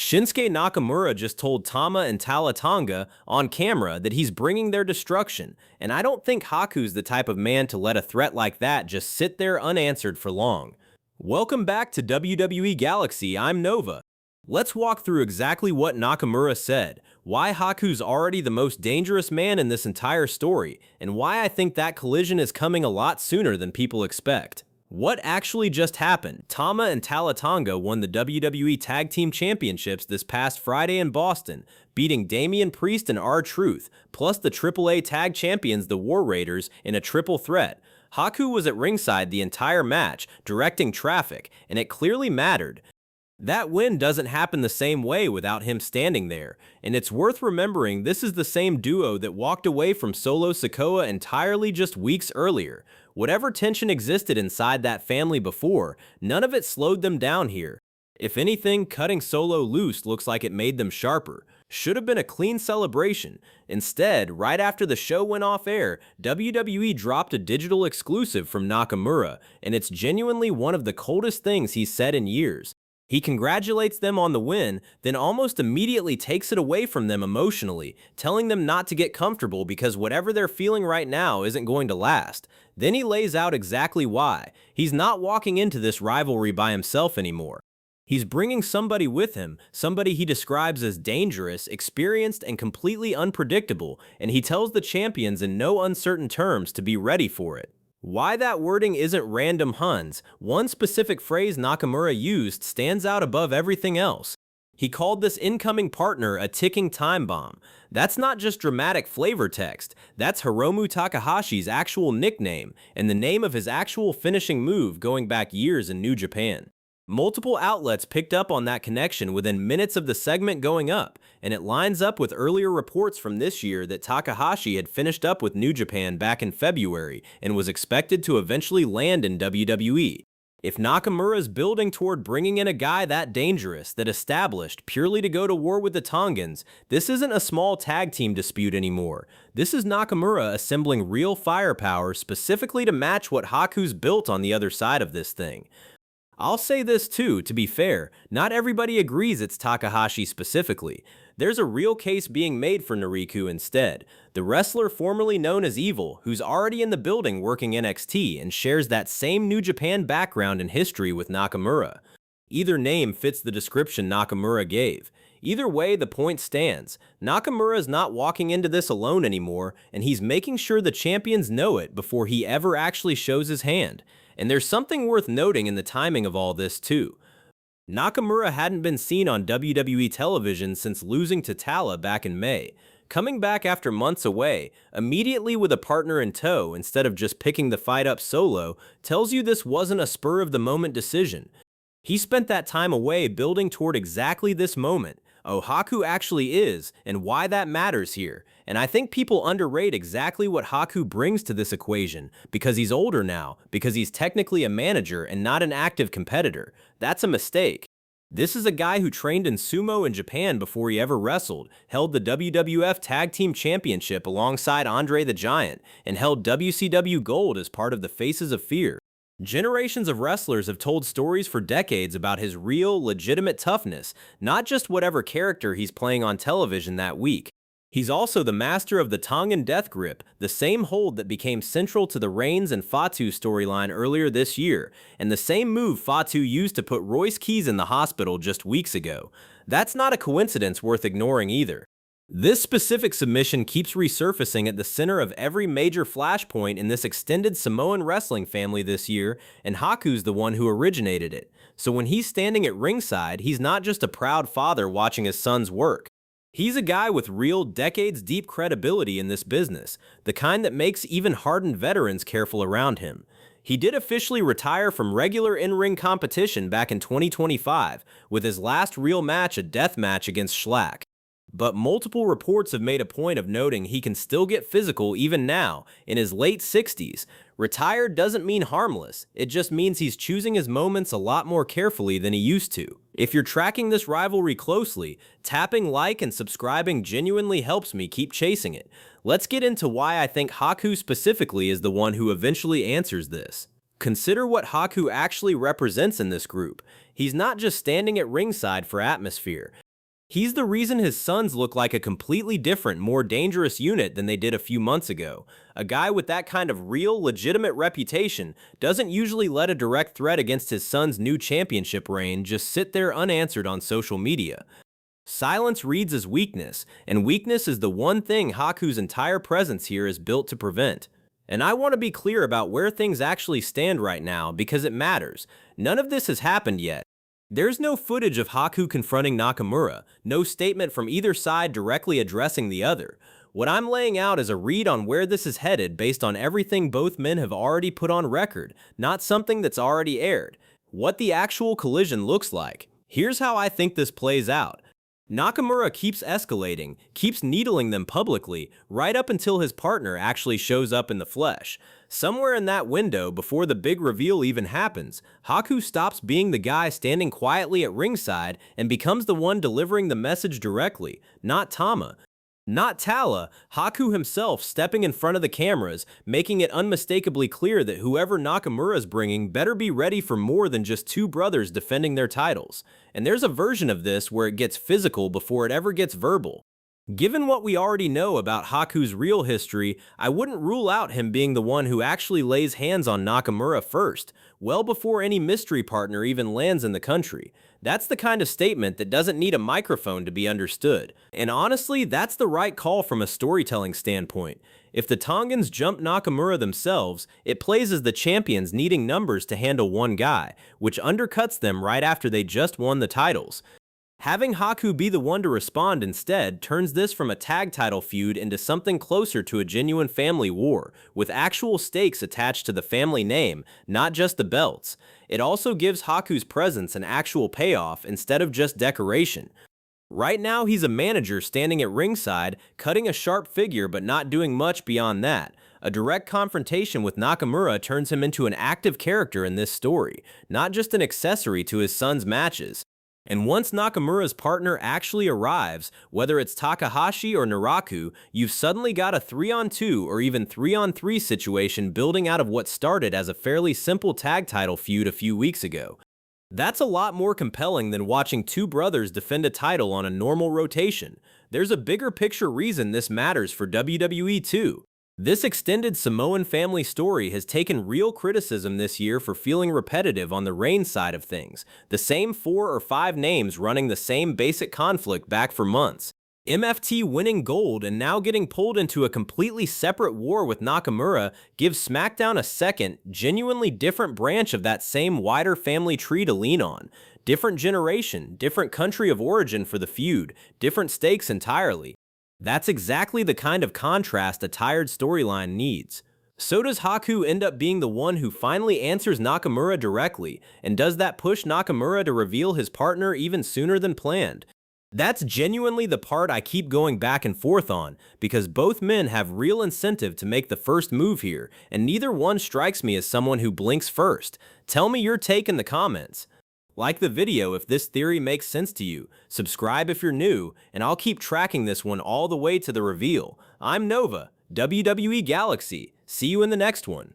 Shinsuke Nakamura just told Tama and Talla Tonga on camera that he's bringing their destruction, and I don't think Haku's the type of man to let a threat like that just sit there unanswered for long. Welcome back to WWE Galaxy, I'm Nova. Let's walk through exactly what Nakamura said, why Haku's already the most dangerous man in this entire story, and why I think that collision is coming a lot sooner than people expect. What actually just happened? Tama and Talla Tonga won the WWE Tag Team Championships this past Friday in Boston, beating Damian Priest and R-Truth, plus the AAA Tag Champions, the War Raiders, in a triple threat. Haku was at ringside the entire match, directing traffic, and it clearly mattered. That win doesn't happen the same way without him standing there, and it's worth remembering this is the same duo that walked away from Solo Sikoa entirely just weeks earlier. Whatever tension existed inside that family before, none of it slowed them down here. If anything, cutting Solo loose looks like it made them sharper. Should have been a clean celebration. Instead, right after the show went off air, WWE dropped a digital exclusive from Nakamura, and it's genuinely one of the coldest things he's said in years. He congratulates them on the win, then almost immediately takes it away from them emotionally, telling them not to get comfortable because whatever they're feeling right now isn't going to last. Then he lays out exactly why. He's not walking into this rivalry by himself anymore. He's bringing somebody with him, somebody he describes as dangerous, experienced, and completely unpredictable, and he tells the champions in no uncertain terms to be ready for it. Why that wording isn't random Huns, one specific phrase Nakamura used stands out above everything else. He called this incoming partner a ticking time bomb. That's not just dramatic flavor text, that's Hiromu Takahashi's actual nickname, and the name of his actual finishing move going back years in New Japan. Multiple outlets picked up on that connection within minutes of the segment going up, and it lines up with earlier reports from this year that Takahashi had finished up with New Japan back in February and was expected to eventually land in WWE. If Nakamura's building toward bringing in a guy that dangerous, that established, purely to go to war with the Tongans, this isn't a small tag team dispute anymore. This is Nakamura assembling real firepower specifically to match what Haku's built on the other side of this thing. I'll say this too, to be fair, not everybody agrees it's Takahashi specifically. There's a real case being made for Naraku instead, the wrestler formerly known as Evil, who's already in the building working NXT and shares that same New Japan background and history with Nakamura. Either name fits the description Nakamura gave. Either way, the point stands. Nakamura's not walking into this alone anymore, and he's making sure the champions know it before he ever actually shows his hand. And there's something worth noting in the timing of all this too. Nakamura hadn't been seen on WWE television since losing to Talla back in May. Coming back after months away, immediately with a partner in tow instead of just picking the fight up solo, tells you this wasn't a spur-of-the-moment decision. He spent that time away building toward exactly this moment. Oh, Haku actually is, and why that matters here. And I think people underrate exactly what Haku brings to this equation, because he's older now, because he's technically a manager and not an active competitor. That's a mistake. This is a guy who trained in sumo in Japan before he ever wrestled, held the WWF Tag Team Championship alongside Andre the Giant, and held WCW Gold as part of the Faces of Fear. Generations of wrestlers have told stories for decades about his real, legitimate toughness, not just whatever character he's playing on television that week. He's also the master of the Tongan Death Grip, the same hold that became central to the Reigns and Fatu storyline earlier this year, and the same move Fatu used to put Royce Keys in the hospital just weeks ago. That's not a coincidence worth ignoring either. This specific submission keeps resurfacing at the center of every major flashpoint in this extended Samoan wrestling family this year, and Haku's the one who originated it. So when he's standing at ringside, he's not just a proud father watching his sons work. He's a guy with real, decades-deep credibility in this business, the kind that makes even hardened veterans careful around him. He did officially retire from regular in-ring competition back in 2025, with his last real match a death match against Schlack. But multiple reports have made a point of noting he can still get physical even now, in his late 60s. Retired doesn't mean harmless, it just means he's choosing his moments a lot more carefully than he used to. If you're tracking this rivalry closely, tapping like and subscribing genuinely helps me keep chasing it. Let's get into why I think Haku specifically is the one who eventually answers this. Consider what Haku actually represents in this group. He's not just standing at ringside for atmosphere. He's the reason his sons look like a completely different, more dangerous unit than they did a few months ago. A guy with that kind of real, legitimate reputation doesn't usually let a direct threat against his son's new championship reign just sit there unanswered on social media. Silence reads as weakness, and weakness is the one thing Haku's entire presence here is built to prevent. And I want to be clear about where things actually stand right now because it matters. None of this has happened yet. There's no footage of Haku confronting Nakamura, no statement from either side directly addressing the other. What I'm laying out is a read on where this is headed based on everything both men have already put on record, not something that's already aired. What the actual collision looks like. Here's how I think this plays out. Nakamura keeps escalating, keeps needling them publicly, right up until his partner actually shows up in the flesh. Somewhere in that window, before the big reveal even happens, Haku stops being the guy standing quietly at ringside and becomes the one delivering the message directly, not Tama. Not Talla, Haku himself stepping in front of the cameras, making it unmistakably clear that whoever Nakamura's bringing better be ready for more than just two brothers defending their titles. And there's a version of this where it gets physical before it ever gets verbal. Given what we already know about Haku's real history, I wouldn't rule out him being the one who actually lays hands on Nakamura first, well before any mystery partner even lands in the country. That's the kind of statement that doesn't need a microphone to be understood. And honestly, that's the right call from a storytelling standpoint. If the Tongans jump Nakamura themselves, it plays as the champions needing numbers to handle one guy, which undercuts them right after they just won the titles. Having Haku be the one to respond instead turns this from a tag title feud into something closer to a genuine family war, with actual stakes attached to the family name, not just the belts. It also gives Haku's presence an actual payoff instead of just decoration. Right now he's a manager standing at ringside, cutting a sharp figure but not doing much beyond that. A direct confrontation with Nakamura turns him into an active character in this story, not just an accessory to his son's matches. And once Nakamura's partner actually arrives, whether it's Takahashi or Naraku, you've suddenly got a 3-on-2 or even 3-on-3 situation building out of what started as a fairly simple tag title feud a few weeks ago. That's a lot more compelling than watching two brothers defend a title on a normal rotation. There's a bigger picture reason this matters for WWE too. This extended Samoan family story has taken real criticism this year for feeling repetitive on the Reigns side of things, the same 4 or 5 names running the same basic conflict back for months. MFT winning gold and now getting pulled into a completely separate war with Nakamura gives SmackDown a second, genuinely different branch of that same wider family tree to lean on. Different generation, different country of origin for the feud, different stakes entirely. That's exactly the kind of contrast a tired storyline needs. So does Haku end up being the one who finally answers Nakamura directly, and does that push Nakamura to reveal his partner even sooner than planned? That's genuinely the part I keep going back and forth on, because both men have real incentive to make the first move here, and neither one strikes me as someone who blinks first. Tell me your take in the comments. Like the video if this theory makes sense to you, subscribe if you're new, and I'll keep tracking this one all the way to the reveal. I'm Nova, WWE Galaxy. See you in the next one.